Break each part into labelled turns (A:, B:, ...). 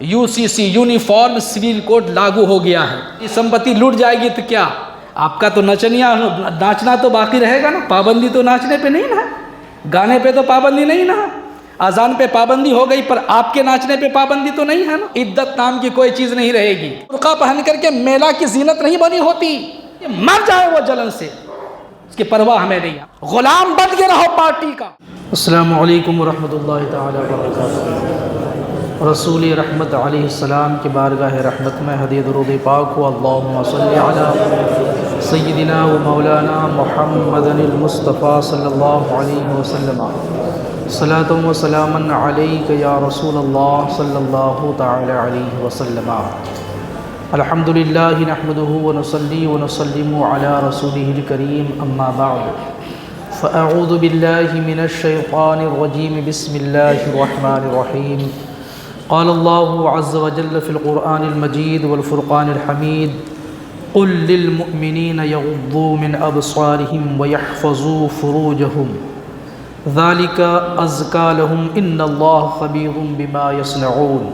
A: UCC uniform civil code لاگو ہو گیا ہے. یہ سمپتی لوٹ جائے گی تو کیا آپ کا تو ناچنا تو باقی رہے گا نا. پابندی تو ناچنے پہ نہیں نا، گانے پہ تو پابندی نہیں نا، اذان پہ پابندی ہو گئی پر آپ کے ناچنے پہ پابندی تو نہیں ہے نا. عدت نام کی کوئی چیز نہیں رہے گی. برقع پہن کر کے میلہ کی زینت نہیں بنی ہوتی. مر جائے وہ جلن سے، اس کی پرواہ ہمیں نہیں ہے. غلام بن کے رہو پارٹی کا. السلام علیکم ورحمۃ اللہ تعالی وبرکاتہ. رسول رحمت علیہ السلام کی بارگاہ رحمت میں ہدیہ درود پاک ہو. اللہم صلی علی سیدنا و مولانا محمد المصطفیٰ صلی اللہ علیہ وسلم. صلاۃ و سلاما علیک یا رسول اللہ صلی اللہ تعالی علیہ وسلم. الحمد للہ نحمدہ ونصلی ونسلم علی رسولہ الکریم. اما بعد فاعوذ باللہ من الشیطان الرجیم. بسم اللہ الرحمن الرحیم. قال اللہ عز وجل فی القرآن المجید والفرقان الحمید. قل للمؤمنین یغضوا من ابصارهم ویحفظوا فروجهم ذلك ازکى لهم ان اللہ خبیر بما یصنعون.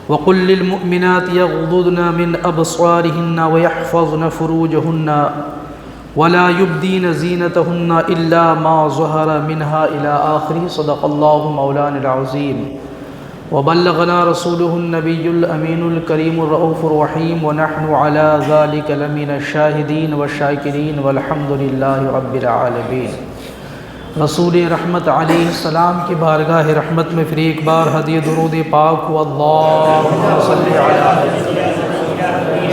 A: وقل للمؤمنات یغضضن من ابصارهن ویحفظن فروجهن ولا يبدين زینتهن الا ما ظهر منها الى آخر. صدق اللہ مولانا العظیم. وبلغنا رسوله النبي الأمين الكريم الرؤوف الرحيم ونحن على ذلك لمن الشاهدين والشاكرين والحمد لله رب العالمين. رسول رحمت علیہ السلام کی بارگاہ رحمت میں پھر ایک بار ہدیہ درود پاک ہو. اللہم صلی علی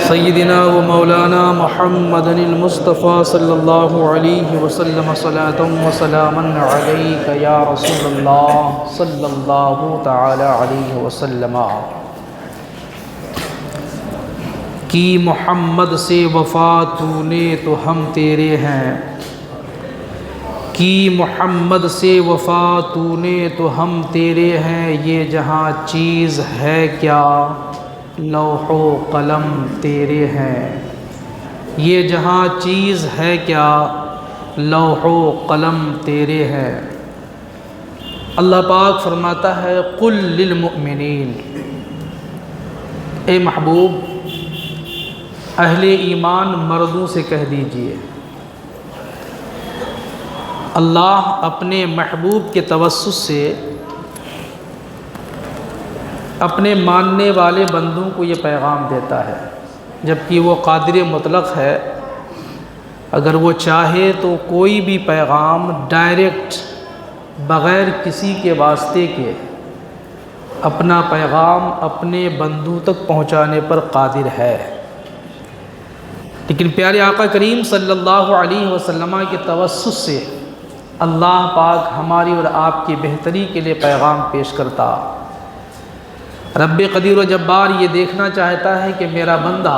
A: سیدنا و مولانا محمد المصطفیٰ صلی اللہ علیہ وسلم. صلاۃ و سلاما علیک یا رسول اللہ صلی اللہ تعالی علیہ وسلم. کی محمد سے وفا تو نے تو ہم تیرے ہیں. کی محمد سے وفا تو نے تو ہم تیرے ہیں. یہ جہاں چیز ہے کیا لوح و قلم تیرے ہیں. یہ جہاں چیز ہے کیا لوح و قلم تیرے ہیں. اللہ پاک فرماتا ہے قل للمؤمنین، اے محبوب اہل ایمان مردوں سے کہہ دیجئے. اللہ اپنے محبوب کے توسط سے اپنے ماننے والے بندوں کو یہ پیغام دیتا ہے، جبکہ وہ قادر مطلق ہے. اگر وہ چاہے تو کوئی بھی پیغام ڈائریکٹ بغیر کسی کے واسطے کے اپنا پیغام اپنے بندوں تک پہنچانے پر قادر ہے. لیکن پیارے آقا کریم صلی اللہ علیہ وسلم کے توسط سے اللہ پاک ہماری اور آپ کی بہتری کے لیے پیغام پیش کرتا. رب قدیر و جبار یہ دیکھنا چاہتا ہے کہ میرا بندہ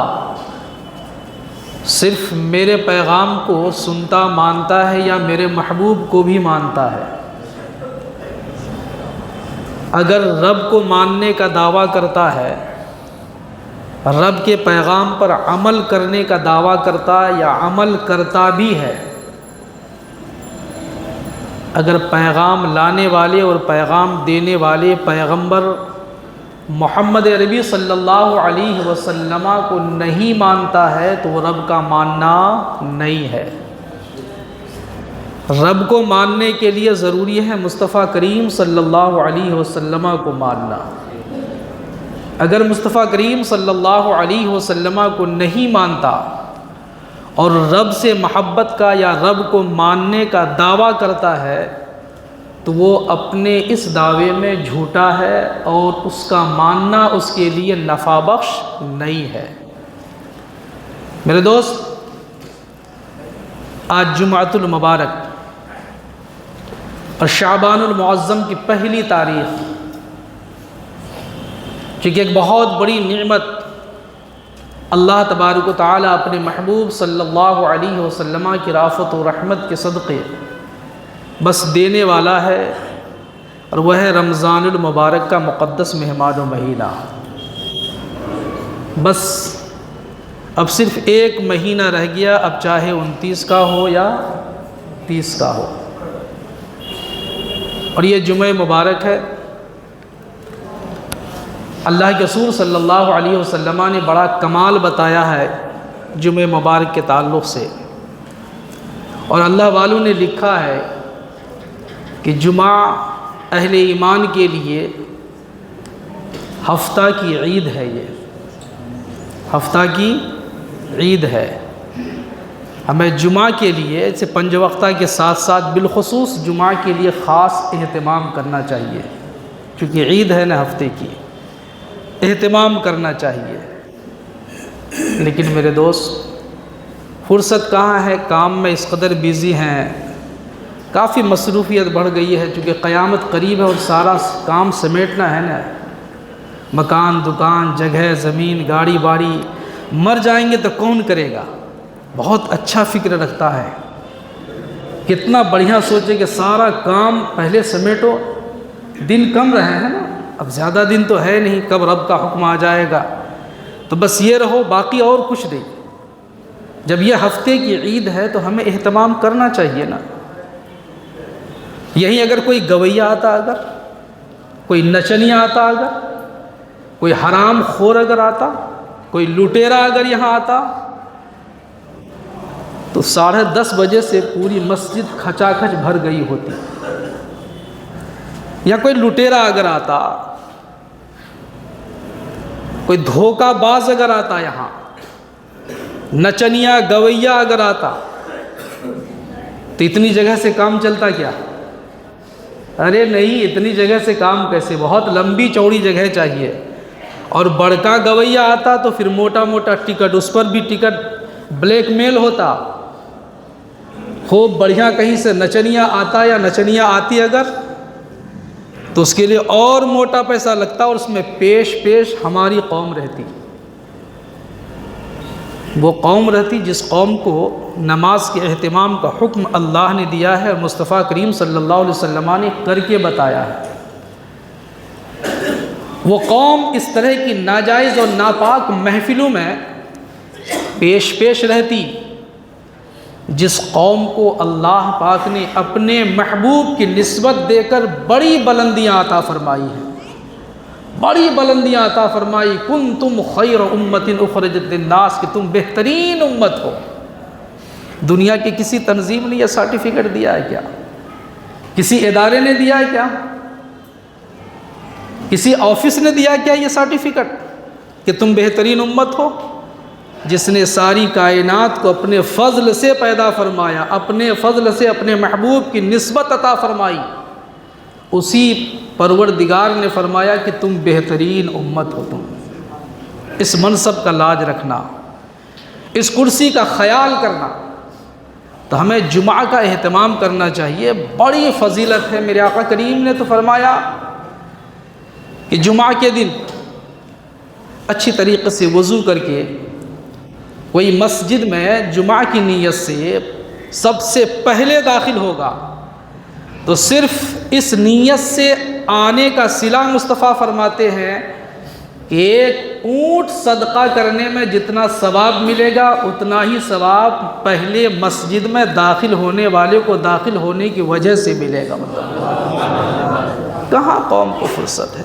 A: صرف میرے پیغام کو سنتا مانتا ہے یا میرے محبوب کو بھی مانتا ہے. اگر رب کو ماننے کا دعویٰ کرتا ہے، رب کے پیغام پر عمل کرنے کا دعویٰ کرتا یا عمل کرتا بھی ہے، اگر پیغام لانے والے اور پیغام دینے والے پیغمبر محمد عربی صلی اللہ علیہ وسلم کو نہیں مانتا ہے تو وہ رب کا ماننا نہیں ہے. رب کو ماننے کے لیے ضروری ہے مصطفیٰ کریم صلی اللہ علیہ وسلم کو ماننا. اگر مصطفیٰ کریم صلی اللہ علیہ وسلم کو نہیں مانتا اور رب سے محبت کا یا رب کو ماننے کا دعویٰ کرتا ہے تو وہ اپنے اس دعوے میں جھوٹا ہے اور اس کا ماننا اس کے لیے نفع بخش نہیں ہے. میرے دوست، آج جمعۃ المبارک اور شعبان المعظم کی پہلی تاریخ، چونکہ ایک بہت بڑی نعمت اللہ تبارک و تعالیٰ اپنے محبوب صلی اللہ علیہ وسلم کی رافت و رحمت کے صدقے بس دینے والا ہے، اور وہ ہے رمضان المبارک کا مقدس مہمان و مہینہ. بس اب صرف ایک مہینہ رہ گیا، اب چاہے 29 کا ہو یا 30 کا ہو. اور یہ جمعہ مبارک ہے. اللہ کے رسول صلی اللہ علیہ وسلم نے بڑا کمال بتایا ہے جمعہ مبارک کے تعلق سے، اور اللہ والوں نے لکھا ہے کہ جمعہ اہل ایمان کے لیے ہفتہ کی عید ہے، یہ ہفتہ کی عید ہے۔ ہمیں جمعہ کے لیے اسے 5 وقتہ کے ساتھ ساتھ بالخصوص جمعہ کے لیے خاص اہتمام کرنا چاہیے، چونکہ عید ہے نا ہفتے کی، اہتمام کرنا چاہیے۔ لیکن میرے دوست، فرصت کہاں ہے، کام میں اس قدر بیزی ہیں، کافی مصروفیت بڑھ گئی ہے، چونکہ قیامت قریب ہے اور سارا کام سمیٹنا ہے نا، مکان، دکان، جگہ، زمین، گاڑی باڑی، مر جائیں گے تو کون کرے گا؟ بہت اچھا فکر رکھتا ہے، کتنا بڑھیا سوچے کہ سارا کام پہلے سمیٹو۔ دن کم رہے ہیں نا، اب زیادہ دن تو ہے نہیں، کب رب کا حکم آ جائے گا، تو بس یہ رہو، باقی اور کچھ نہیں۔ جب یہ ہفتے کی عید ہے تو ہمیں اہتمام کرنا چاہیے نا۔ یہیں اگر کوئی گویہ آتا، اگر کوئی نچنیا آتا، اگر کوئی حرام خور اگر آتا، کوئی لٹیرا اگر یہاں آتا، تو 10:30 بجے سے پوری مسجد کھچا کھچ بھر گئی ہوتی۔ یا کوئی لٹیرا اگر آتا، کوئی دھوکہ باز اگر آتا، یہاں نچنیا گویہ اگر آتا، تو اتنی جگہ سے کام چلتا کیا؟ ارے نہیں، اتنی جگہ سے کام کیسے، بہت لمبی چوڑی جگہ چاہیے۔ اور بڑکا گویہ آتا تو پھر موٹا موٹا ٹکٹ، اس پر بھی ٹکٹ بلیک میل ہوتا۔ خوب بڑھیا کہیں سے نچنیا آتا یا نچنیا آتی اگر، تو اس کے لیے اور موٹا پیسہ لگتا، اور اس میں پیش ہماری قوم رہتی، وہ قوم رہتی جس قوم کو نماز کے اہتمام کا حکم اللہ نے دیا ہے، مصطفیٰ کریم صلی اللہ علیہ وسلم نے کر کے بتایا ہے۔ وہ قوم اس طرح کی ناجائز اور ناپاک محفلوں میں پیش رہتی جس قوم کو اللہ پاک نے اپنے محبوب کی نسبت دے کر بڑی بلندیاں عطا فرمائی ہیں، بڑی بلندیاں عطا فرمائی۔ کنتم خیر امت اخرجت للناس، کہ تم بہترین امت ہو۔ دنیا کی کسی تنظیم نے یہ سرٹیفکیٹ دیا ہے کیا؟ کسی ادارے نے دیا ہے کیا؟ کسی آفس نے دیا کیا یہ سرٹیفکیٹ کہ تم بہترین امت ہو؟ جس نے ساری کائنات کو اپنے فضل سے پیدا فرمایا، اپنے فضل سے اپنے محبوب کی نسبت عطا فرمائی، اسی پروردگار نے فرمایا کہ تم بہترین امت ہو۔ تم اس منصب کا لاج رکھنا، اس کرسی کا خیال کرنا، تو ہمیں جمعہ کا اہتمام کرنا چاہیے۔ بڑی فضیلت ہے، میرے آقا کریم نے تو فرمایا کہ جمعہ کے دن اچھی طریقے سے وضو کر کے کوئی مسجد میں جمعہ کی نیت سے سب سے پہلے داخل ہوگا تو صرف اس نیت سے آنے کا صلہ مصطفیٰ فرماتے ہیں کہ ایک اونٹ صدقہ کرنے میں جتنا ثواب ملے گا اتنا ہی ثواب پہلے مسجد میں داخل ہونے والے کو داخل ہونے کی وجہ سے ملے گا۔ کہاں قوم کو فرصت ہے؟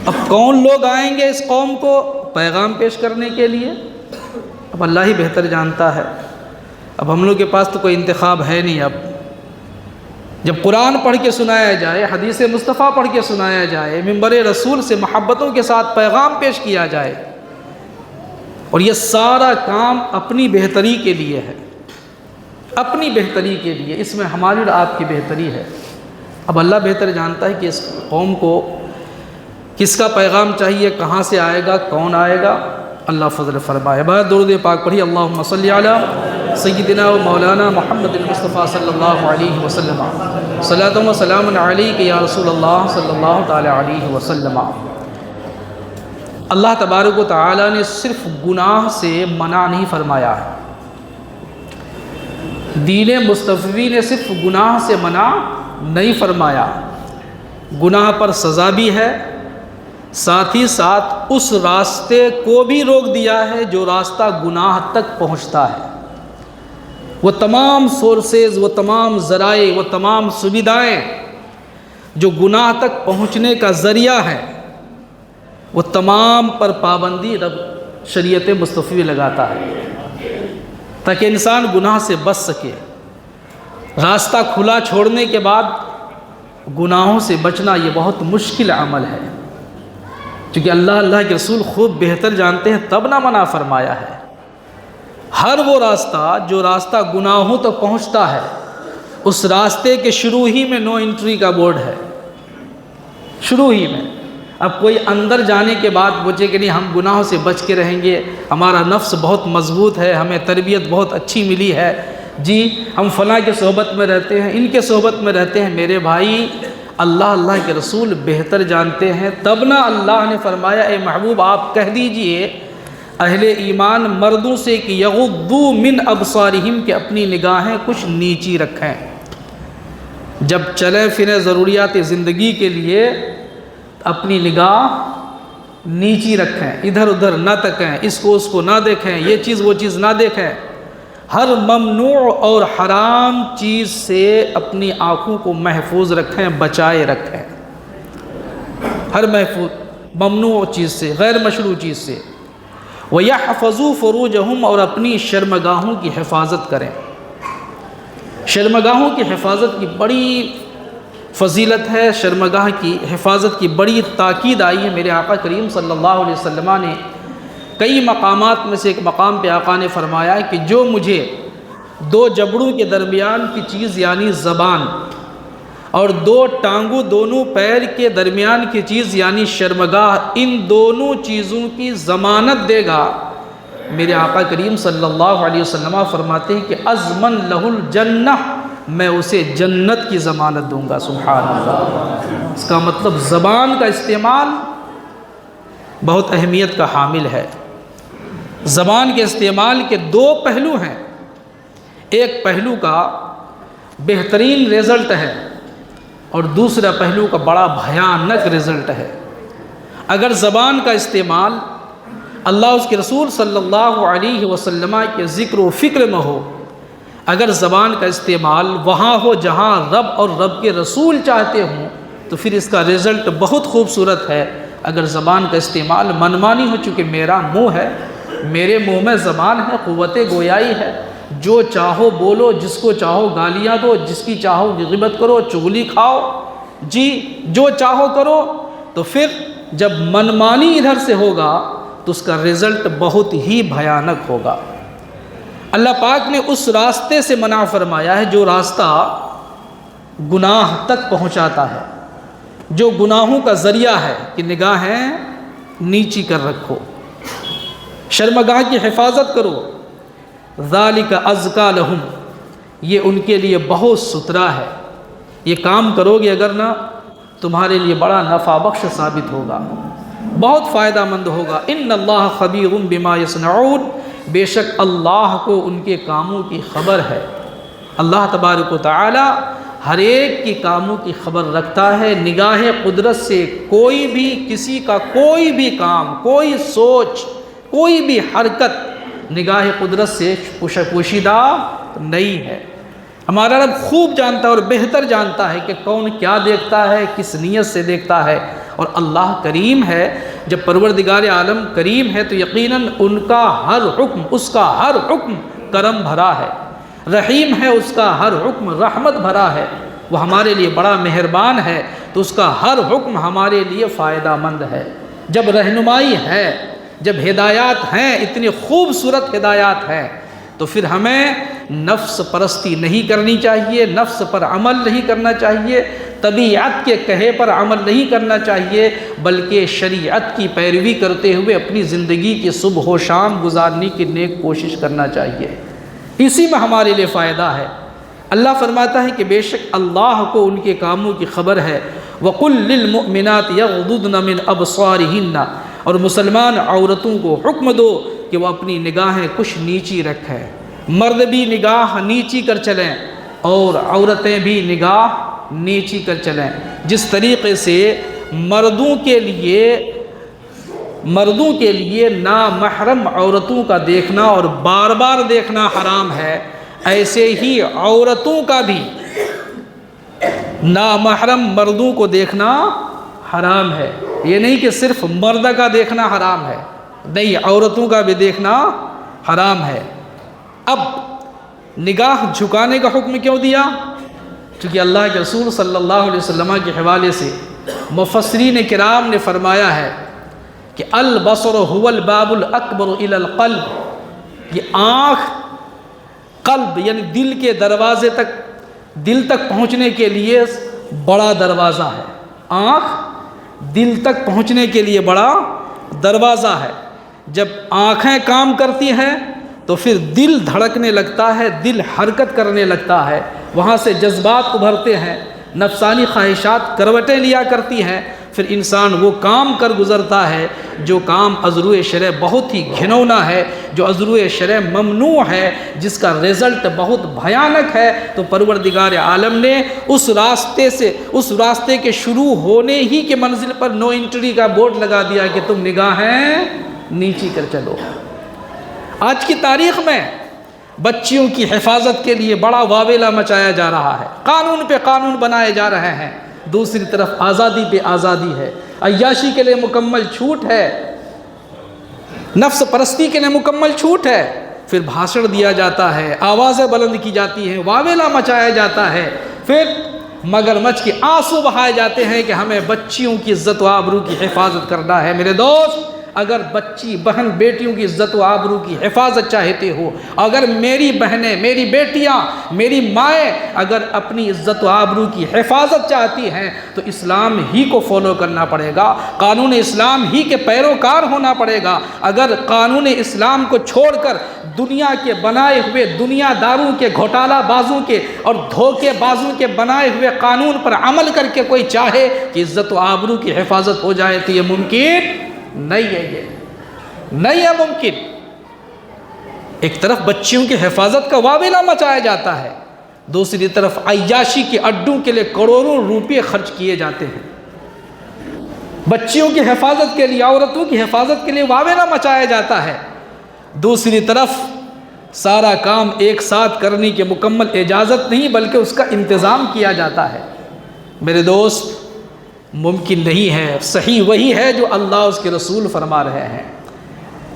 A: اب کون لوگ آئیں گے اس قوم کو پیغام پیش کرنے کے لیے؟ اب اللہ ہی بہتر جانتا ہے۔ اب ہم لوگ کے پاس تو کوئی انتخاب ہے نہیں۔ اب جب قرآن پڑھ کے سنایا جائے، حدیث مصطفیٰ پڑھ کے سنایا جائے، منبر رسول سے محبتوں کے ساتھ پیغام پیش کیا جائے، اور یہ سارا کام اپنی بہتری کے لیے ہے، اپنی بہتری کے لیے، اس میں ہماری اور آپ کی بہتری ہے۔ اب اللہ بہتر جانتا ہے کہ اس قوم کو کس کا پیغام چاہیے، کہاں سے آئے گا، کون آئے گا۔ اللہ فضل فرمائے۔ بعد درود پاک پڑھی، اللہم صلی علی سیدنا و مولانا محمد المصطفیٰ صلی اللہ علیہ وسلم، صلاۃ و سلام علیک یا رسول اللہ صلی اللہ تعالی علیہ وسلم۔ اللہ تبارک و تعالی نے صرف گناہ سے منع نہیں فرمایا ہے، دین مصطفی نے صرف گناہ سے منع نہیں فرمایا، گناہ پر سزا بھی ہے، ساتھ ہی ساتھ اس راستے کو بھی روک دیا ہے جو راستہ گناہ تک پہنچتا ہے۔ وہ تمام سورسز، وہ تمام ذرائع، وہ تمام سویدھائیں جو گناہ تک پہنچنے کا ذریعہ ہے، وہ تمام پر پابندی رب شریعت مصطفی لگاتا ہے تاکہ انسان گناہ سے بچ سکے۔ راستہ کھلا چھوڑنے کے بعد گناہوں سے بچنا یہ بہت مشکل عمل ہے، کیونکہ اللہ کے رسول خوب بہتر جانتے ہیں تب نہ منع فرمایا ہے۔ ہر وہ راستہ جو راستہ گناہوں تک پہنچتا ہے، اس راستے کے شروع ہی میں نو انٹری کا بورڈ ہے، شروع ہی میں۔ اب کوئی اندر جانے کے بعد پوچھے کہ نہیں ہم گناہوں سے بچ کے رہیں گے، ہمارا نفس بہت مضبوط ہے، ہمیں تربیت بہت اچھی ملی ہے، جی ہم فلاں کے صحبت میں رہتے ہیں، ان کے صحبت میں رہتے ہیں۔ میرے بھائی، اللہ کے رسول بہتر جانتے ہیں، تب نہ اللہ نے فرمایا اے محبوب آپ کہہ دیجئے اہل ایمان مردوں سے کہ یغضوا من ابصارہم، کہ اپنی نگاہیں کچھ نیچی رکھیں۔ جب چلیں پھریں ضروریات زندگی کے لیے اپنی نگاہ نیچی رکھیں، ادھر ادھر نہ تکیں، اس کو نہ دیکھیں، یہ چیز وہ چیز نہ دیکھیں۔ ہر ممنوع اور حرام چیز سے اپنی آنکھوں کو محفوظ رکھیں، بچائے رکھیں، ہر محفوظ ممنوع چیز سے، غیر مشروع چیز سے۔ وَيَحْفَظُوا فُرُوجَهُمْ، اور اپنی شرمگاہوں کی حفاظت کریں۔ شرمگاہوں کی حفاظت کی بڑی فضیلت ہے، شرمگاہ کی حفاظت کی بڑی تاکید آئی ہے۔ میرے آقا کریم صلی اللہ علیہ وسلم نے کئی مقامات میں سے ایک مقام پہ آقا نے فرمایا کہ جو مجھے دو جبڑوں کے درمیان کی چیز یعنی زبان اور دو ٹانگوں دونوں پیر کے درمیان کی چیز یعنی شرمگاہ، ان دونوں چیزوں کی ضمانت دے گا، میرے آقا کریم صلی اللہ علیہ وسلم فرماتے ہیں کہ اضمن لہ الجنہ، میں اسے جنت کی ضمانت دوں گا۔ سبحان اللہ۔ اس کا مطلب زبان کا استعمال بہت اہمیت کا حامل ہے۔ زبان کے استعمال کے دو پہلو ہیں، ایک پہلو کا بہترین رزلٹ ہے اور دوسرا پہلو کا بڑا بھیانک رزلٹ ہے۔ اگر زبان کا استعمال اللہ اس کے رسول صلی اللہ علیہ وسلم کے ذکر و فکر میں ہو، اگر زبان کا استعمال وہاں ہو جہاں رب اور رب کے رسول چاہتے ہوں، تو پھر اس کا رزلٹ بہت خوبصورت ہے۔ اگر زبان کا استعمال منمانی ہو، چونکہ میرا منہ ہے، میرے منہ میں زبان ہے، قوت گویائی ہے، جو چاہو بولو، جس کو چاہو گالیاں دو، جس کی چاہو غیبت کرو، چغلی کھاؤ، جی جو چاہو کرو، تو پھر جب منمانی ادھر سے ہوگا تو اس کا رزلٹ بہت ہی بھیانک ہوگا۔ اللہ پاک نے اس راستے سے منع فرمایا ہے جو راستہ گناہ تک پہنچاتا ہے، جو گناہوں کا ذریعہ ہے، کہ نگاہیں نیچی کر رکھو، شرمگاہ کی حفاظت کرو۔ ذالک ازکا لہم، یہ ان کے لیے بہت ستھرا ہے، یہ کام کرو گے اگر نہ تمہارے لیے بڑا نفع بخش ثابت ہوگا، بہت فائدہ مند ہوگا۔ ان اللہ خبیر بما یصنعون، بے شک اللہ کو ان کے کاموں کی خبر ہے۔ اللہ تبارک و تعالی ہر ایک کی کاموں کی خبر رکھتا ہے۔ نگاہ قدرت سے کوئی بھی کسی کا کوئی بھی کام، کوئی سوچ، کوئی بھی حرکت نگاہ قدرت سے پوشیدہ نہیں ہے۔ ہمارا رب خوب جانتا ہے اور بہتر جانتا ہے کہ کون کیا دیکھتا ہے، کس نیت سے دیکھتا ہے۔ اور اللہ کریم ہے، جب پروردگار عالم کریم ہے تو یقیناً ان کا ہر حکم، اس کا ہر حکم کرم بھرا ہے، رحیم ہے، اس کا ہر حکم رحمت بھرا ہے، وہ ہمارے لیے بڑا مہربان ہے، تو اس کا ہر حکم ہمارے لیے فائدہ مند ہے۔ جب رہنمائی ہے، جب ہدایات ہیں، اتنی خوبصورت ہدایات ہیں، تو پھر ہمیں نفس پرستی نہیں کرنی چاہیے، نفس پر عمل نہیں کرنا چاہیے، طبیعت کے کہے پر عمل نہیں کرنا چاہیے، بلکہ شریعت کی پیروی کرتے ہوئے اپنی زندگی کی صبح و شام گزارنے کی نیک کوشش کرنا چاہیے۔ اسی میں ہمارے لیے فائدہ ہے۔ اللہ فرماتا ہے کہ بے شک اللہ کو ان کے کاموں کی خبر ہے۔ وَقُلْ لِلْمُؤْمِنَاتِ يَغْضُضْنَ مِنْ أَبْصَارِهِنَّ، اور مسلمان عورتوں کو حکم دو کہ وہ اپنی نگاہیں کچھ نیچی رکھیں۔ مرد بھی نگاہ نیچی کر چلیں اور عورتیں بھی نگاہ نیچی کر چلیں۔ جس طریقے سے مردوں کے لیے نامحرم عورتوں کا دیکھنا اور بار بار دیکھنا حرام ہے، ایسے ہی عورتوں کا بھی نامحرم مردوں کو دیکھنا حرام ہے۔ یہ نہیں کہ صرف مرد کا دیکھنا حرام ہے، نہیں، عورتوں کا بھی دیکھنا حرام ہے۔ اب نگاہ جھکانے کا حکم کیوں دیا؟ چونکہ اللہ کے رسول صلی اللہ علیہ وسلم کے حوالے سے مفسرین کرام نے فرمایا ہے کہ البصر هو الباب الاکبر الی القلب، یہ آنکھ قلب یعنی دل کے دروازے تک، دل تک پہنچنے کے لیے بڑا دروازہ ہے۔ آنکھ دل تک پہنچنے کے لیے بڑا دروازہ ہے۔ جب آنکھیں کام کرتی ہیں تو پھر دل دھڑکنے لگتا ہے، دل حرکت کرنے لگتا ہے، وہاں سے جذبات ابھرتے ہیں، نفسانی خواہشات کروٹیں لیا کرتی ہیں، پھر انسان وہ کام کر گزرتا ہے جو کام از روئے شرع بہت ہی گھنونا ہے، جو از روئے شرع ممنوع ہے، جس کا رزلٹ بہت بھیانک ہے۔ تو پروردگار عالم نے اس راستے کے شروع ہونے ہی کے منزل پر نو انٹری کا بورڈ لگا دیا کہ تم نگاہیں نیچی کر چلو۔ آج کی تاریخ میں بچیوں کی حفاظت کے لیے بڑا واویلا مچایا جا رہا ہے، قانون پہ قانون بنائے جا رہے ہیں، دوسری طرف آزادی پہ آزادی ہے، عیاشی کے لیے مکمل چھوٹ ہے، نفس پرستی کے لیے مکمل چھوٹ ہے، پھر بھاشن دیا جاتا ہے، آوازیں بلند کی جاتی ہیں، واویلا مچایا جاتا ہے، پھر مگرمچھ کے آنسو بہائے جاتے ہیں کہ ہمیں بچیوں کی عزت و آبرو کی حفاظت کرنا ہے۔ میرے دوست، اگر بچی بہن بیٹیوں کی عزت و آبرو کی حفاظت چاہتے ہو، اگر میری بہنیں، میری بیٹیاں، میری مائیں اگر اپنی عزت و آبرو کی حفاظت چاہتی ہیں تو اسلام ہی کو فالو کرنا پڑے گا، قانون اسلام ہی کے پیروکار ہونا پڑے گا۔ اگر قانون اسلام کو چھوڑ کر دنیا کے بنائے ہوئے، دنیا داروں کے، گھوٹالہ بازوں کے اور دھوکے بازوں کے بنائے ہوئے قانون پر عمل کر کے کوئی چاہے کہ عزت و آبرو کی حفاظت ہو جائے تو یہ ممکن نہیں ہے، یہ نہیں ہے ممکن۔ ایک طرف بچیوں کی حفاظت کا واویلا مچایا جاتا ہے، دوسری طرف عیاشی کے اڈوں کے لیے کروڑوں روپے خرچ کیے جاتے ہیں۔ بچیوں کی حفاظت کے لیے، عورتوں کی حفاظت کے لیے واویلا مچایا جاتا ہے، دوسری طرف سارا کام ایک ساتھ کرنے کی مکمل اجازت نہیں بلکہ اس کا انتظام کیا جاتا ہے۔ میرے دوست، ممکن نہیں ہے، صحیح وہی ہے جو اللہ اس کے رسول فرما رہے ہیں۔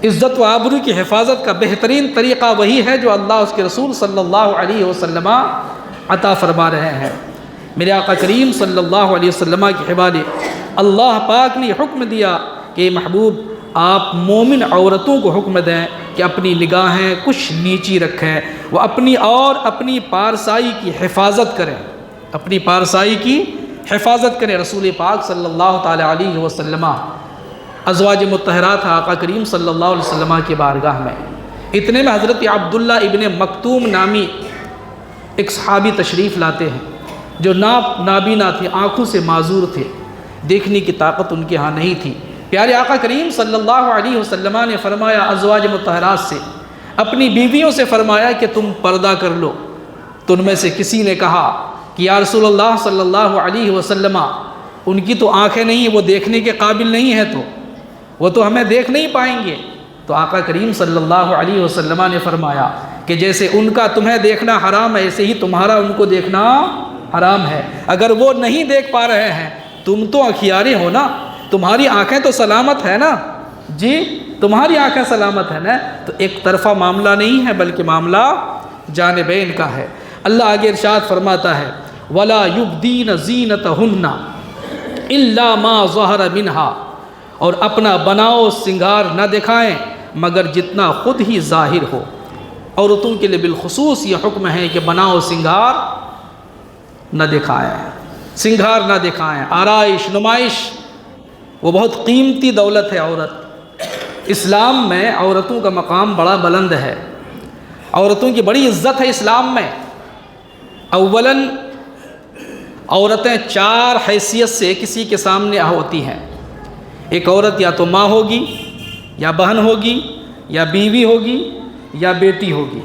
A: عزت و آبرو کی حفاظت کا بہترین طریقہ وہی ہے جو اللہ اس کے رسول صلی اللہ علیہ وسلم عطا فرما رہے ہیں۔ میرے آقا کریم صلی اللہ علیہ وسلم کے حوالے اللہ پاک نے حکم دیا کہ محبوب آپ مومن عورتوں کو حکم دیں کہ اپنی نگاہیں کچھ نیچی رکھیں، وہ اپنی پارسائی کی حفاظت کریں، اپنی پارسائی کی حفاظت کریں۔ رسول پاک صلی اللہ تعالی علیہ وسلم ازواج مطہرات آقا کریم صلی اللہ علیہ وسلم کی بارگاہ میں، اتنے میں حضرت عبداللہ ابن مکتوم نامی ایک صحابی تشریف لاتے ہیں جو نابینا تھے، آنکھوں سے معذور تھے، دیکھنے کی طاقت ان کے ہاں نہیں تھی۔ پیارے آقا کریم صلی اللہ علیہ وسلم نے فرمایا ازواج مطہرات سے، اپنی بیویوں سے فرمایا کہ تم پردہ کر لو۔ تو ان میں سے کسی نے کہا کہ یا رسول اللہ صلی اللہ علیہ وسلم، ان کی تو آنکھیں نہیں ہیں، وہ دیکھنے کے قابل نہیں ہے، تو وہ تو ہمیں دیکھ نہیں پائیں گے۔ تو آقا کریم صلی اللہ علیہ وسلم نے فرمایا کہ جیسے ان کا تمہیں دیکھنا حرام ہے، ایسے ہی تمہارا ان کو دیکھنا حرام ہے۔ اگر وہ نہیں دیکھ پا رہے ہیں، تم تو اخیارے ہو نا، تمہاری آنکھیں تو سلامت ہے نا، جی تمہاری آنکھیں سلامت ہے نا، تو ایک طرفہ معاملہ نہیں ہے بلکہ معاملہ جانبین کا ہے۔ اللہ آگے ارشاد فرماتا ہے وَلَا يُبْدِينَ زِينَتَهُنَّ إِلَّا مَا ظَهَرَ مِنْهَا، اور اپنا بناؤ سنگار نہ دکھائیں مگر جتنا خود ہی ظاہر ہو۔ عورتوں کے لیے بالخصوص یہ حکم ہے کہ بناؤ سنگار نہ دکھائیں، سنگار نہ دکھائیں، آرائش نمائش وہ بہت قیمتی دولت ہے عورت۔ اسلام میں عورتوں کا مقام بڑا بلند ہے، عورتوں کی بڑی عزت ہے اسلام میں۔ اولاً عورتیں چار حیثیت سے کسی کے سامنے ہوتی ہیں۔ ایک عورت یا تو ماں ہوگی، یا بہن ہوگی، یا بیوی ہوگی، یا بیٹی ہوگی۔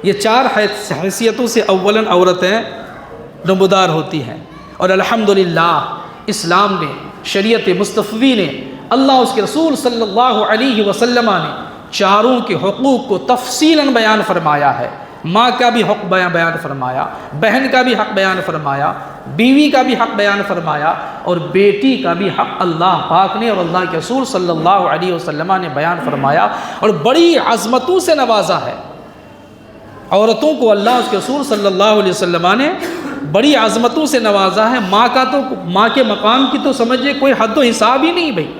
A: یہ چار حیثیتوں سے اولاً عورتیں نمودار ہوتی ہیں، اور الحمدللہ اسلام نے، شریعت مصطفی نے، اللہ اس کے رسول صلی اللہ علیہ وسلم نے چاروں کے حقوق کو تفصیلاً بیان فرمایا ہے۔ ماں کا بھی حق بیان فرمایا، بہن کا بھی حق بیان فرمایا، بیوی کا بھی حق بیان فرمایا، اور بیٹی کا بھی حق اللہ پاک نے اور اللہ کے رسول صلی اللہ علیہ وسلم نے بیان فرمایا، اور بڑی عظمتوں سے نوازا ہے عورتوں کو۔ اللہ اس کے رسول صلی اللہ علیہ وسلم نے بڑی عظمتوں سے نوازا ہے۔ ماں کے مقام کی تو سمجھے کوئی حد و حساب ہی نہیں بھائی۔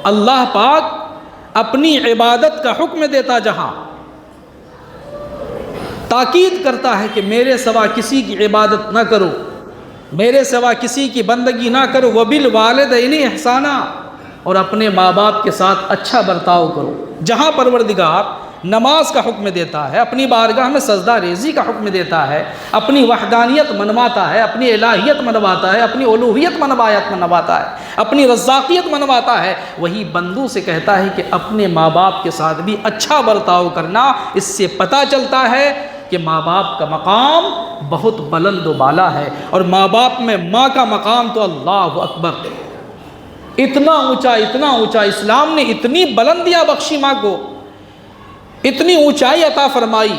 A: اللہ پاک اپنی عبادت کا حکم دیتا جہاں تاکید کرتا ہے کہ میرے سوا کسی کی عبادت نہ کرو، میرے سوا کسی کی بندگی نہ کرو، وبالوالدین احسانا، اور اپنے ماں باپ کے ساتھ اچھا برتاؤ کرو۔ جہاں پروردگار نماز کا حکم دیتا ہے، اپنی بارگاہ میں سجدہ ریزی کا حکم دیتا ہے، اپنی وحدانیت منواتا ہے، اپنی الہیت منواتا ہے، اپنی الوہیت منواتا ہے، اپنی رزاقیت منواتا ہے، وہی بندوں سے کہتا ہے کہ اپنے ماں باپ کے ساتھ بھی اچھا برتاؤ کرنا۔ اس سے پتہ چلتا ہے کہ ماں باپ کا مقام بہت بلند و بالا ہے، اور ماں باپ میں ماں کا مقام تو اللہ اکبر، اتنا اونچا اسلام نے اتنی بلندیاں بخشی ماں کو، اتنی اونچائی عطا فرمائی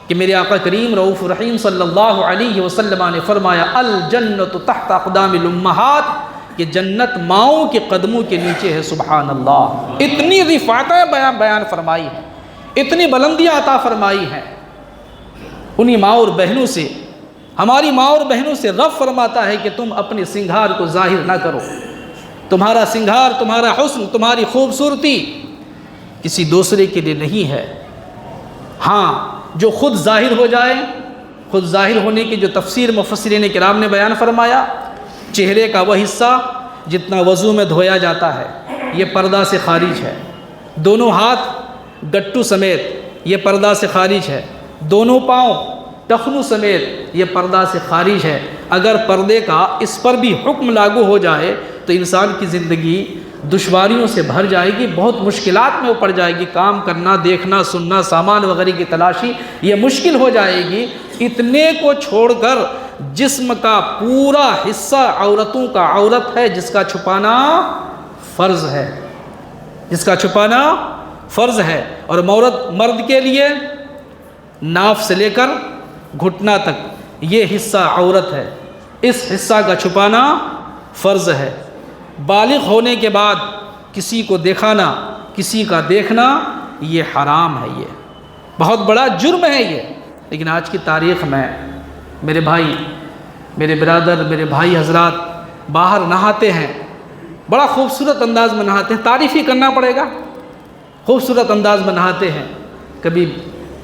A: کہ میرے آقا کریم رؤوف رحیم صلی اللہ علیہ وسلم نے فرمایا الجنت تحت اقدام الامہات، کہ جنت ماؤں کے قدموں کے نیچے ہے۔ سبحان اللہ، اتنی رفعتیں بیان فرمائی ہیں، اتنی بلندیاں عطا فرمائی ہیں انہی ماں اور بہنوں سے۔ ہماری ماں اور بہنوں سے رب فرماتا ہے کہ تم اپنے سنگھار کو ظاہر نہ کرو، تمہارا سنگھار، تمہارا حسن، تمہاری خوبصورتی کسی دوسرے کے لیے نہیں ہے۔ ہاں، جو خود ظاہر ہو جائے، خود ظاہر ہونے کی جو تفسیر مفسرین کرام نے بیان فرمایا، چہرے کا وہ حصہ جتنا وضو میں دھویا جاتا ہے یہ پردہ سے خارج ہے، دونوں ہاتھ گٹو سمیت یہ پردہ سے خارج ہے، دونوں پاؤں ٹخنوں سمیت یہ پردہ سے خارج ہے۔ اگر پردے کا اس پر بھی حکم لاگو ہو جائے تو انسان کی زندگی دشواریوں سے بھر جائے گی، بہت مشکلات میں وہ پڑ جائے گی، کام کرنا، دیکھنا، سننا، سامان وغیرہ کی تلاشی یہ مشکل ہو جائے گی۔ اتنے کو چھوڑ کر جسم کا پورا حصہ عورتوں کا عورت ہے، جس کا چھپانا فرض ہے، جس کا چھپانا فرض ہے۔ اور مرد کے لیے ناف سے لے کر گھٹنا تک یہ حصہ عورت ہے، اس حصہ کا چھپانا فرض ہے۔ بالغ ہونے کے بعد کسی کو دکھانا، کسی کا دیکھنا یہ حرام ہے، یہ بہت بڑا جرم ہے یہ۔ لیکن آج کی تاریخ میں میرے بھائی، میرے برادر، میرے بھائی حضرات باہر نہاتے ہیں، بڑا خوبصورت انداز میں نہاتے ہیں، تعریف ہی کرنا پڑے گا، خوبصورت انداز میں نہاتے ہیں، کبھی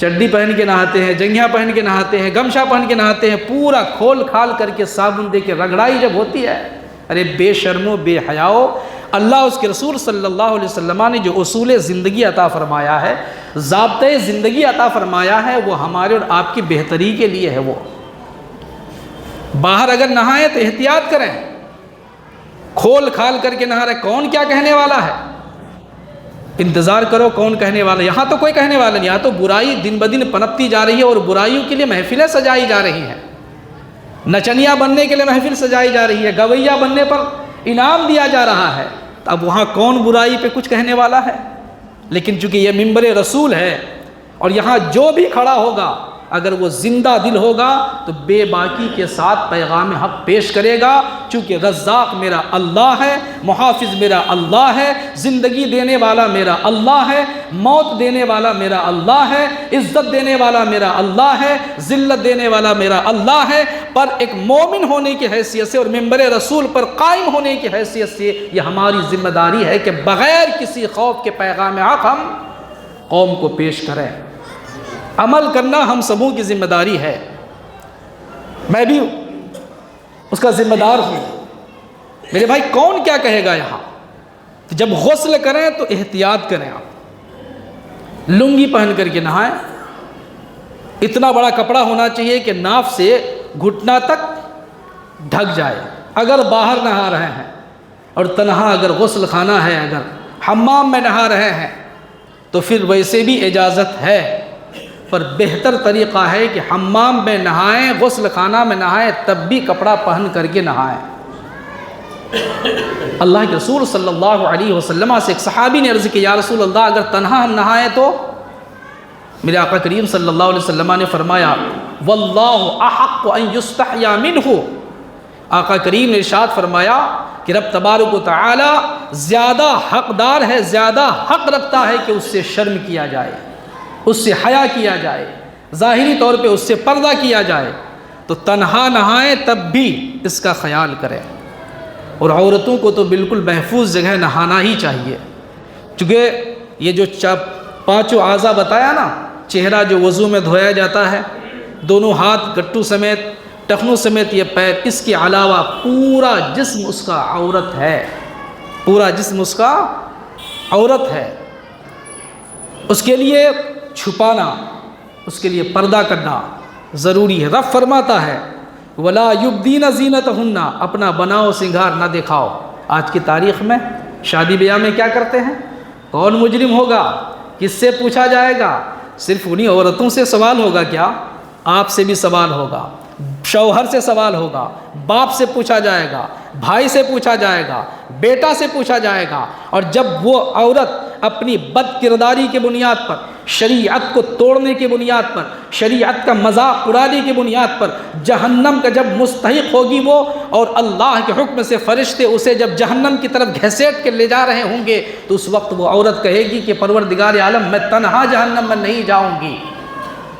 A: چڈی پہن کے نہاتے ہیں، جنگیاں پہن کے نہاتے ہیں، گمچھا پہن کے نہاتے ہیں، پورا کھول کھال کر کے صابن دے کے رگڑائی جب ہوتی ہے، ارے بے شرمو، بے حیاؤ! اللہ اس کے رسول صلی اللہ علیہ وسلم نے جو اصول زندگی عطا فرمایا ہے، ضابطۂ زندگی عطا فرمایا ہے، وہ ہمارے اور آپ کی بہتری کے لیے ہے۔ وہ باہر اگر نہائیں تو احتیاط کریں، کھول کھال کر کے نہا رہے، کون کیا کہنے والا ہے، انتظار کرو کون کہنے والا۔ یہاں تو کوئی کہنے والا نہیں، یہاں تو برائی دن بدن پنپتی جا رہی ہے، اور برائیوں کے لیے محفلیں سجائی جا رہی ہیں، نچنیا بننے کے لیے محفل سجائی جا رہی ہے، گویا بننے پر انعام دیا جا رہا ہے۔ اب وہاں کون برائی پہ کچھ کہنے والا ہے؟ لیکن چونکہ یہ منبر رسول ہے، اور یہاں جو بھی کھڑا ہوگا اگر وہ زندہ دل ہوگا تو بے باکی کے ساتھ پیغام حق پیش کرے گا، چونکہ رزاق میرا اللہ ہے، محافظ میرا اللہ ہے، زندگی دینے والا میرا اللہ ہے، موت دینے والا میرا اللہ ہے، عزت دینے والا میرا اللہ ہے، ذلت دینے والا میرا اللہ ہے۔ پر ایک مومن ہونے کی حیثیت سے اور منبر رسول پر قائم ہونے کی حیثیت سے یہ ہماری ذمہ داری ہے کہ بغیر کسی خوف کے پیغام حق ہم قوم کو پیش کریں۔ عمل کرنا ہم سبوں کی ذمہ داری ہے، میں بھی اس کا ذمہ دار ہوں۔ میرے بھائی کون کیا کہے گا یہاں؟ جب غسل کریں تو احتیاط کریں، آپ لنگی پہن کر کے نہائیں، اتنا بڑا کپڑا ہونا چاہیے کہ ناف سے گھٹنا تک ڈھک جائے۔ اگر باہر نہا رہے ہیں اور تنہا اگر غسل خانہ ہے، اگر حمام میں نہا رہے ہیں تو پھر ویسے بھی اجازت ہے، پر بہتر طریقہ ہے کہ حمام میں نہائیں، غسل خانہ میں نہائیں، تب بھی کپڑا پہن کر کے نہائیں۔ اللہ کے رسول صلی اللہ علیہ وسلم سے ایک صحابی نے عرض کی، یا رسول اللہ اگر تنہا ہم نہائیں تو؟ میرے آقا کریم صلی اللہ علیہ وسلم نے فرمایا واللہ احق ان یستحیا منہ، آقا کریم نے ارشاد فرمایا کہ رب تبارک و تعالی زیادہ حقدار ہے، زیادہ حق رکھتا ہے کہ اس سے شرم کیا جائے، اس سے حیا کیا جائے، ظاہری طور پہ اس سے پردہ کیا جائے۔ تو تنہا نہائیں تب بھی اس کا خیال کریں، اور عورتوں کو تو بالکل محفوظ جگہ نہانا ہی چاہیے، چونکہ یہ جو پانچوں اعضاء بتایا نا، چہرہ جو وضو میں دھویا جاتا ہے، دونوں ہاتھ گٹو سمیت، ٹخنوں سمیت یہ پیر، اس کے علاوہ پورا جسم اس کا عورت ہے، پورا جسم اس کا عورت ہے۔ اس کے لیے چھپانا، اس کے لیے پردہ کرنا ضروری ہے۔ رب فرماتا ہے وَلَا يُبْدِينَ زِينَتَهُنَّ، اپنا بناؤ سنگھار نہ دکھاؤ۔ آج کی تاریخ میں شادی بیاہ میں کیا کرتے ہیں؟ کون مجرم ہوگا؟ کس سے پوچھا جائے گا؟ صرف انہی عورتوں سے سوال ہوگا کیا؟ آپ سے بھی سوال ہوگا، شوہر سے سوال ہوگا، باپ سے پوچھا جائے گا، بھائی سے پوچھا جائے گا، بیٹا سے پوچھا جائے گا۔ اور جب وہ عورت اپنی بد کرداری کے بنیاد پر، شریعت کو توڑنے کی بنیاد پر، شریعت کا مذاق اڑانے کی بنیاد پر جہنم کا جب مستحق ہوگی وہ، اور اللہ کے حکم سے فرشتے اسے جب جہنم کی طرف گھسیٹ کے لے جا رہے ہوں گے، تو اس وقت وہ عورت کہے گی کہ پروردگار عالم میں تنہا جہنم میں نہیں جاؤں گی،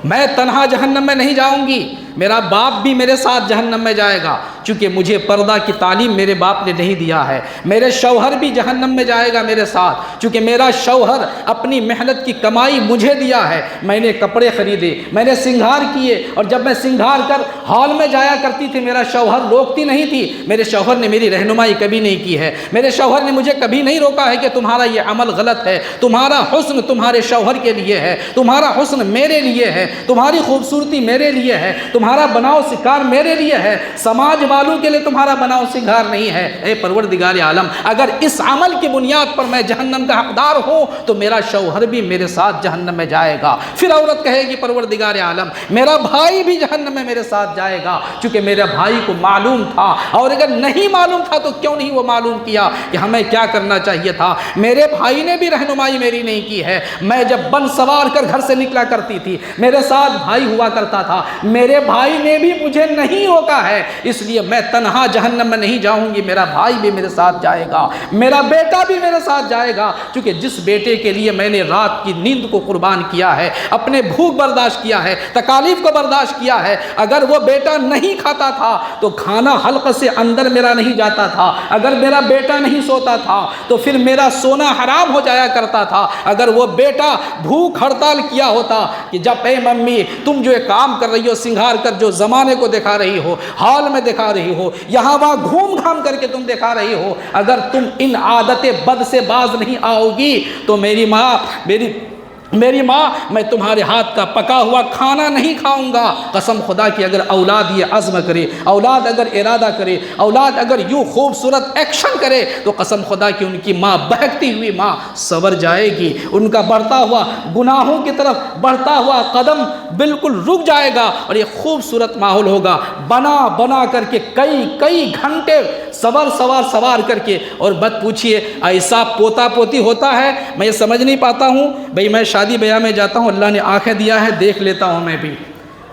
A: میں تنہا جہنم میں نہیں جاؤں گی، میرا باپ بھی میرے ساتھ جہنم میں جائے گا، چونکہ مجھے پردہ کی تعلیم میرے باپ نے نہیں دیا ہے۔ میرے شوہر بھی جہنم میں جائے گا میرے ساتھ، چونکہ میرا شوہر اپنی محنت کی کمائی مجھے دیا ہے، میں نے کپڑے خریدے، میں نے سنگھار کیے، اور جب میں سنگھار کر ہال میں جایا کرتی تھی میرا شوہر روکتی نہیں تھی، میرے شوہر نے میری رہنمائی کبھی نہیں کی ہے، میرے شوہر نے مجھے کبھی نہیں روکا ہے کہ تمہارا یہ عمل غلط ہے، تمہارا حسن تمہارے شوہر کے لیے ہے، تمہارا حسن میرے لیے ہے، تمہاری خوبصورتی میرے لیے ہے، تمہارا بناؤ سنگھار میرے لیے ہے، سماج والوں کے لیے تمہارا بناؤ سنگھار نہیں ہے۔ اے پروردگار عالم، اگر اس عمل کی بنیاد پر میں جہنم کا حقدار ہوں تو میرا شوہر بھی میرے ساتھ جہنم میں جائے گا۔ پھر عورت کہے گی پروردگار عالم میرا بھائی بھی جہنم میں میرے ساتھ جائے گا، چونکہ میرے بھائی کو معلوم تھا، اور اگر نہیں معلوم تھا تو کیوں نہیں وہ معلوم کیا کہ ہمیں کیا کرنا چاہیے تھا؟ میرے بھائی نے بھی رہنمائی میری نہیں کی ہے، میں جب بن سوار کر گھر سے نکلا کرتی تھی میرے ساتھ بھائی ہوا کرتا تھا، میرے بھائی نے بھی مجھے نہیں روکا ہے، اس لیے میں تنہا جہنم میں نہیں جاؤں گی، میرا بھائی بھی میرے ساتھ جائے گا، میرا بیٹا بھی میرے ساتھ جائے گا، کیونکہ جس بیٹے کے لیے میں نے رات کی نیند کو قربان کیا ہے، اپنے بھوک برداشت کیا ہے، تکالیف کو برداشت کیا ہے، اگر وہ بیٹا نہیں کھاتا تھا تو کھانا حلق سے اندر میرا نہیں جاتا تھا، اگر میرا بیٹا نہیں سوتا تھا تو پھر میرا سونا حرام ہو جایا کرتا تھا، اگر وہ بیٹا بھوک ہڑتال کیا ہوتا کہ جب اے ممی تم جو ایک کام کر رہی ہو سنگھار کر جو زمانے کو دکھا رہی ہو، ہال میں دکھا رہی ہو، یہاں وہاں گھوم گھام کر کے تم دکھا رہی ہو، اگر تم ان عادت بد سے باز نہیں آؤ گی تو میری ماں میں تمہارے ہاتھ کا پکا ہوا کھانا نہیں کھاؤں گا۔ قسم خدا کی اگر اولاد یہ عزم کرے، اولاد اگر ارادہ کرے، اولاد اگر یوں خوبصورت ایکشن کرے تو قسم خدا کی ان کی ماں بہکتی ہوئی ماں سنور جائے گی، ان کا بڑھتا ہوا گناہوں کی طرف بڑھتا ہوا قدم بالکل رک جائے گا، اور یہ خوبصورت ماحول ہوگا بنا کر کے کئی گھنٹے سوار کر کے۔ اور بات پوچھئے ایسا پوتا پوتی ہوتا ہے؟ میں یہ سمجھ نہیں پاتا ہوں بھئی، میں شادی بیاہ میں جاتا ہوں، اللہ نے آنکھیں دیا ہے دیکھ لیتا ہوں میں بھی،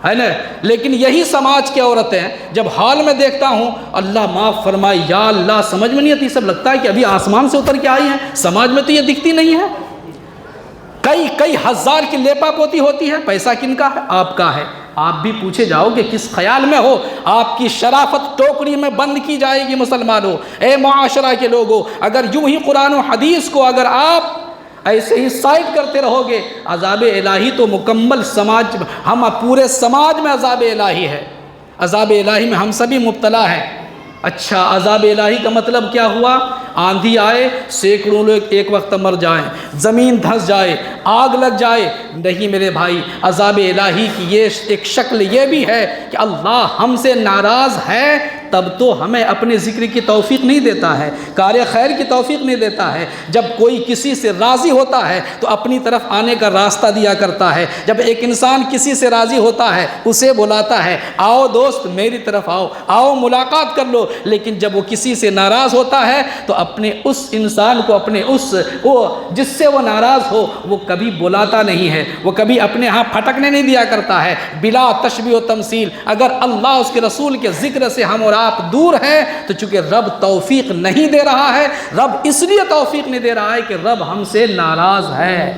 A: ہے نا، لیکن یہی سماج کی عورتیں جب حال میں دیکھتا ہوں اللہ معاف فرمائے، یا اللہ سمجھ میں نہیں آتی، سب لگتا ہے کہ ابھی آسمان سے اتر کے آئی ہیں، سماج میں تو یہ دکھتی نہیں ہے، کئی ہزار کی لیپا پوتی ہوتی ہے، پیسہ کن کا ہے؟ آپ کا ہے، آپ بھی پوچھے جاؤ کہ کس خیال میں ہو، آپ کی شرافت ٹوکری میں بند کی جائے گی مسلمانوں۔ اے معاشرہ کے لوگوں، اگر یوں ہی قرآن و حدیث کو اگر آپ ایسے ہی سائڈ کرتے رہو گے، عذاب الہی تو مکمل سماج، ہم پورے سماج میں عذاب الہی ہے، عذاب الہی میں ہم سبھی مبتلا ہیں۔ اچھا، عذاب الہی کا مطلب کیا ہوا؟ آندھی آئے، سینکڑوں لوگ ایک وقت مر جائیں، زمین دھنس جائے، آگ لگ جائے، نہیں میرے بھائی، عذاب الہی کی یہ ایک شکل یہ بھی ہے کہ اللہ ہم سے ناراض ہے تب تو ہمیں اپنے ذکر کی توفیق نہیں دیتا ہے، کار خیر کی توفیق نہیں دیتا ہے۔ جب کوئی کسی سے راضی ہوتا ہے تو اپنی طرف آنے کا راستہ دیا کرتا ہے۔ جب ایک انسان کسی سے راضی ہوتا ہے اسے بلاتا ہے، آؤ دوست میری طرف آؤ، آؤ ملاقات کر لو۔ لیکن جب وہ کسی سے ناراض ہوتا ہے تو اپنے اس انسان کو، اپنے وہ جس سے وہ ناراض ہو، وہ کبھی بلاتا نہیں ہے، وہ کبھی اپنے ہاں پھٹکنے نہیں دیا کرتا ہے۔ بلا تشبیہ و تمثیل، اگر اللہ اس کے رسول کے ذکر سے ہم اور آپ دور ہیں تو چونکہ رب توفیق نہیں دے رہا ہے، رب اس لیے توفیق نہیں دے رہا ہے کہ رب ہم سے ناراض ہے،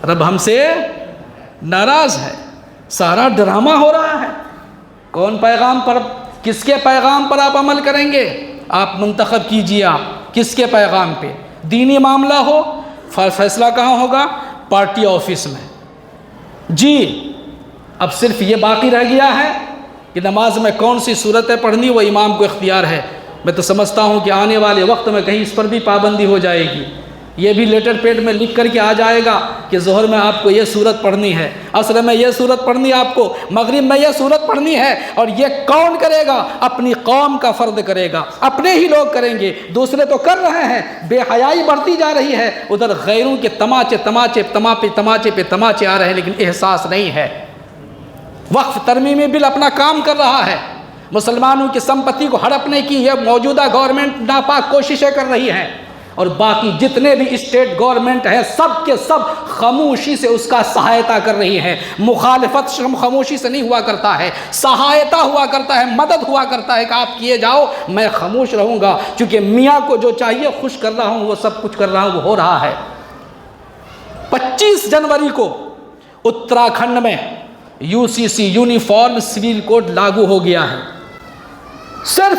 A: رب ہم سے ناراض ہے۔ سارا ڈرامہ ہو رہا ہے۔ کون پیغام پر، کس کے پیغام پر آپ عمل کریں گے؟ آپ منتخب کیجئے، آپ کس کے پیغام پہ؟ دینی معاملہ ہو، فیصلہ کہاں ہوگا؟ پارٹی آفس میں۔ جی اب صرف یہ باقی رہ گیا ہے کہ نماز میں کون سی صورتیں پڑھنی، وہ امام کو اختیار ہے۔ میں تو سمجھتا ہوں کہ آنے والے وقت میں کہیں اس پر بھی پابندی ہو جائے گی، یہ بھی لیٹر پیڈ میں لکھ کر کے آ جائے گا کہ ظہر میں آپ کو یہ صورت پڑھنی ہے، عصر میں یہ صورت پڑھنی ہے، آپ کو مغرب میں یہ صورت پڑھنی ہے۔ اور یہ کون کرے گا؟ اپنی قوم کا فرد کرے گا، اپنے ہی لوگ کریں گے، دوسرے تو کر رہے ہیں۔ بے حیائی بڑھتی جا رہی ہے، ادھر غیروں کے تماچے پہ تماچے آ رہے ہیں، لیکن احساس نہیں ہے۔ وقف ترمیمی بل اپنا کام کر رہا ہے، مسلمانوں کی سمپتی کو ہڑپنے کی یہ موجودہ گورنمنٹ ناپاک کوششیں کر رہی ہے، اور باقی جتنے بھی اسٹیٹ گورنمنٹ ہیں سب کے سب خاموشی سے اس کا سہایتا کر رہی ہیں۔ مخالفت خاموشی سے نہیں ہوا کرتا ہے، سہایتا ہوا کرتا ہے، مدد ہوا کرتا ہے کہ آپ کیے جاؤ، میں خاموش رہوں گا، چونکہ میاں کو جو چاہیے خوش کر رہا ہوں، وہ سب کچھ کر رہا ہوں، وہ ہو رہا ہے۔ 25 جنوری کو اتراکھنڈ میں UCC یونیفارم سول کوڈ لاگو ہو گیا ہے، صرف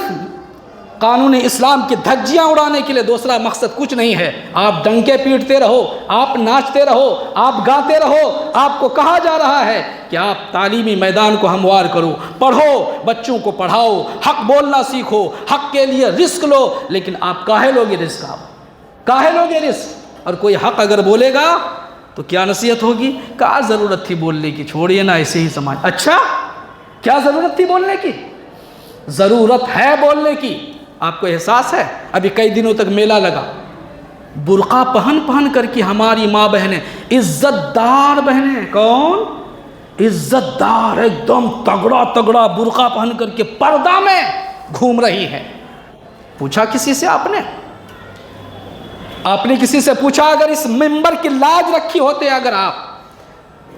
A: قانون اسلام کی دھجیاں اڑانے کے لیے، دوسرا مقصد کچھ نہیں ہے۔ آپ ڈنکے پیٹتے رہو، آپ ناچتے رہو، آپ گاتے رہو، آپ کو کہا جا رہا ہے کہ آپ تعلیمی میدان کو ہموار کرو، پڑھو، بچوں کو پڑھاؤ، حق بولنا سیکھو، حق کے لیے رزق لو، لیکن آپ کاہے لوگے رزق؟ آپ کاہے لوگے رزق؟ اور کوئی حق اگر بولے گا تو کیا نصیحت ہوگی؟ کیا ضرورت تھی بولنے کی، چھوڑیے نا ایسے ہی سماج۔ اچھا کیا ضرورت تھی بولنے کی؟ ضرورت ہے بولنے کی۔ آپ کو احساس ہے ابھی کئی دنوں تک میلہ لگا، برقع پہن کر کے ہماری ماں بہنیں، عزت دار بہنیں، کون عزت دار، ایک دم تگڑا برقع پہن کر کے پردہ میں گھوم رہی ہیں۔ پوچھا کسی سے؟ آپ نے کسی سے پوچھا؟ اگر اس منبر کی لاج رکھی ہوتے، اگر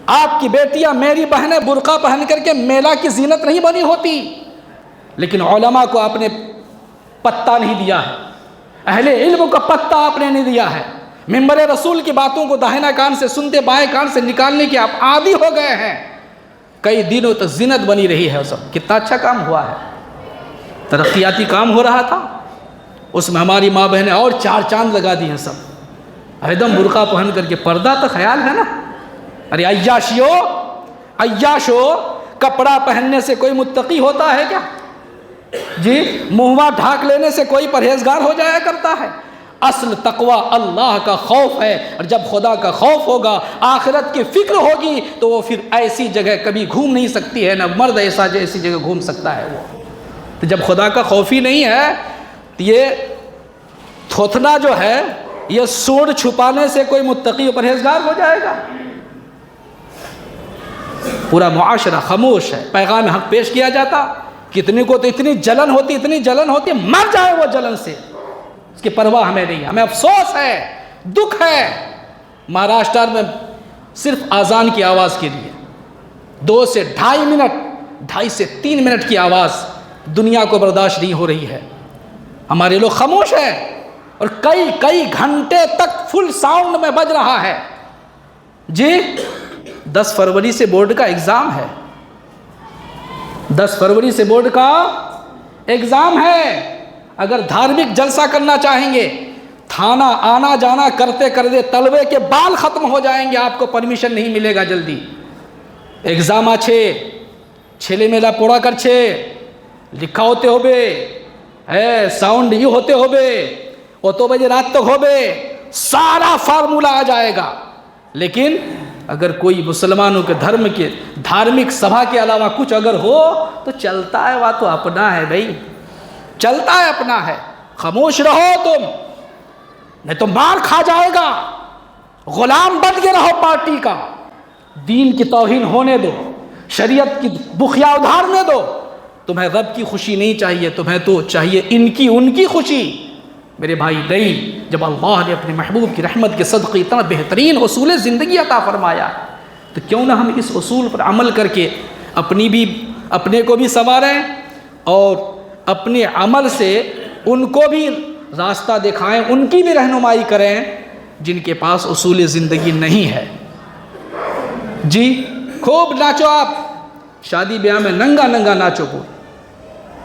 A: آپ کی بیٹیاں، میری بہنیں برقع پہن کر کے میلہ کی زینت نہیں بنی ہوتی، لیکن علماء کو آپ نے پتہ نہیں دیا ہے، اہل علم کو پتہ آپ نے نہیں دیا ہے، منبر رسول کی باتوں کو داہنا کان سے سنتے بائیں کان سے نکالنے کے آپ عادی ہو گئے ہیں۔ کئی دنوں تک زینت بنی رہی ہے، سب کتنا اچھا کام ہوا ہے، ترقیاتی کام ہو رہا تھا، اس میں ہماری ماں بہنیں اور 4 چاند لگا دی ہیں، سب ایک دم برقع پہن کر کے، پردہ تو خیال ہے نا۔ ارے عیاشو، کپڑا پہننے سے کوئی متقی ہوتا ہے کیا؟ جی منہوا ڈھانک لینے سے کوئی پرہیزگار ہو جایا کرتا ہے؟ اصل تقوی اللہ کا خوف ہے، اور جب خدا کا خوف ہوگا، آخرت کی فکر ہوگی، تو وہ پھر ایسی جگہ کبھی گھوم نہیں سکتی ہے، نہ مرد ایسی جگہ گھوم سکتا ہے وہ۔ تو جب خدا کا خوف ہی نہیں ہے تو یہ تھوتنا جو ہے، یہ سوڑ چھپانے سے کوئی متقی و پرہیزگار ہو جائے گا؟ پورا معاشرہ خاموش ہے، پیغام حق پیش کیا جاتا، کتنی کو تو اتنی جلن ہوتی، مر جائے وہ جلن سے، اس کی پرواہ ہمیں نہیں۔ ہمیں افسوس ہے، دکھ ہے، مہاراشٹر میں صرف اذان کی آواز کے لیے 2 سے 2.5 منٹ، 2.5 سے 3 منٹ کی آواز دنیا کو برداشت نہیں ہو رہی ہے، ہمارے لوگ خاموش ہیں، اور کئی گھنٹے تک فل ساؤنڈ میں بج رہا ہے۔ جی 10 فروری سے بورڈ کا ایگزام ہے، 10 فروری سے بورڈ کا ایگزام ہے۔ اگر دھارمک جلسہ کرنا چاہیں گے، تھانہ آنا جانا کرتے کرتے طلبے کے بال ختم ہو جائیں گے، آپ کو پرمیشن نہیں ملے گا جلدی۔ ایگزام چھلے میلا پوڑا کرچھے لکھا ہوتے ہوبے، ساؤنڈ یہ ہوتے ہوبے، اوتو بجے رات تک ہوبے، سارا فارمولہ آ جائے گا، لیکن اگر کوئی مسلمانوں کے دھرم کے دھارمک سبھا کے علاوہ کچھ اگر ہو تو چلتا ہے، وہ تو اپنا ہے بھائی، چلتا ہے اپنا ہے، خاموش رہو تم، نہیں تو مار کھا جائے گا، غلام بن کے رہو پارٹی کا، دین کی توہین ہونے دو، شریعت کی بخیا ادھارنے دو، تمہیں رب کی خوشی نہیں چاہیے، تمہیں تو چاہیے ان کی خوشی۔ میرے بھائی نہیں، جب اللہ نے اپنے محبوب کی رحمت کے صدقے اتنا بہترین اصول زندگی عطا فرمایا تو کیوں نہ ہم اس اصول پر عمل کر کے اپنے کو بھی سنواریں اور اپنے عمل سے ان کو بھی راستہ دکھائیں، ان کی بھی رہنمائی کریں جن کے پاس اصول زندگی نہیں ہے۔ جی خوب ناچو، آپ شادی بیاہ میں ننگا ننگا ناچو،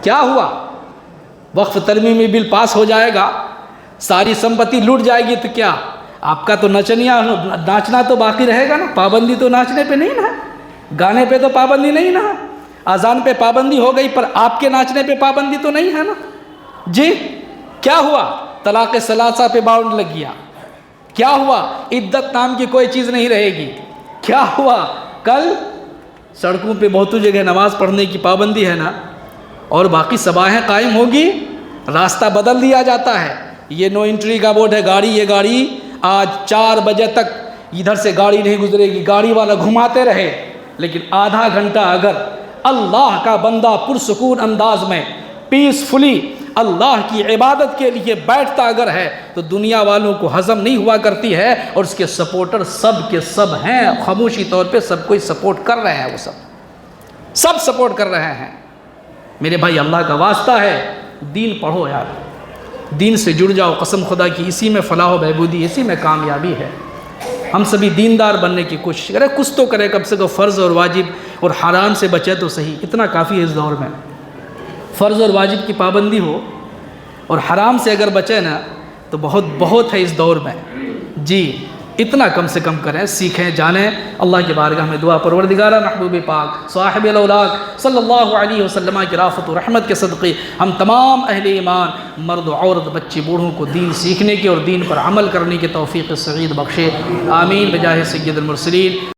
A: کیا ہوا؟ وقف ترمیمی بل پاس ہو جائے گا، ساری سمپتی لوٹ جائے گی تو کیا آپ کا تو ناچنا تو باقی رہے گا نا؟ پابندی تو ناچنے پہ نہیں نا ہے، گانے پہ تو پابندی نہیں نا ہے، اذان پہ پابندی ہو گئی پر آپ کے ناچنے پہ پابندی تو نہیں ہے نا؟ جی کیا ہوا؟ طلاق ثلاثہ پہ باؤنڈ لگ گیا، کیا ہوا؟ عدت نام کی کوئی چیز نہیں رہے گی، کیا ہوا؟ کل سڑکوں پہ بہت جگہ نماز پڑھنے کی پابندی ہے نا، اور باقی سباہیں قائم ہوگی، راستہ بدل دیا جاتا ہے، یہ نو انٹری کا بورڈ ہے، یہ گاڑی آج 4 بجے تک ادھر سے گاڑی نہیں گزرے گی، گاڑی والا گھماتے رہے، لیکن آدھا گھنٹہ اگر اللہ کا بندہ پرسکون انداز میں پیسفلی اللہ کی عبادت کے لیے بیٹھتا اگر ہے تو دنیا والوں کو ہضم نہیں ہوا کرتی ہے، اور اس کے سپورٹر سب کے سب ہیں، خاموشی طور پہ سب کوئی سپورٹ کر رہے ہیں، وہ سب سپورٹ کر رہے ہیں۔ میرے بھائی اللہ کا واسطہ ہے، دین پڑھو یار، دین سے جڑ جاؤ، قسم خدا کی اسی میں فلاح و بہبودی، اسی میں کامیابی ہے۔ ہم سبھی دیندار بننے کی کوشش کریں، کچھ تو کریں، کم سے کم فرض اور واجب اور حرام سے بچے تو صحیح، اتنا کافی ہے اس دور میں۔ فرض اور واجب کی پابندی ہو اور حرام سے اگر بچے نا تو بہت ہے اس دور میں۔ جی اتنا کم سے کم کریں، سیکھیں، جانیں۔ اللہ کی بارگاہ میں دعا، پروردگارہ محبوب پاک صاحب الاولاق صلی اللہ علیہ وسلم کی رافت و رحمت کے صدقے ہم تمام اہل ایمان، مرد و عورت، بچے بوڑھوں کو دین سیکھنے کی اور دین پر عمل کرنے کی توفیق سعید بخشے، آمین بجاہ سید المرسلین۔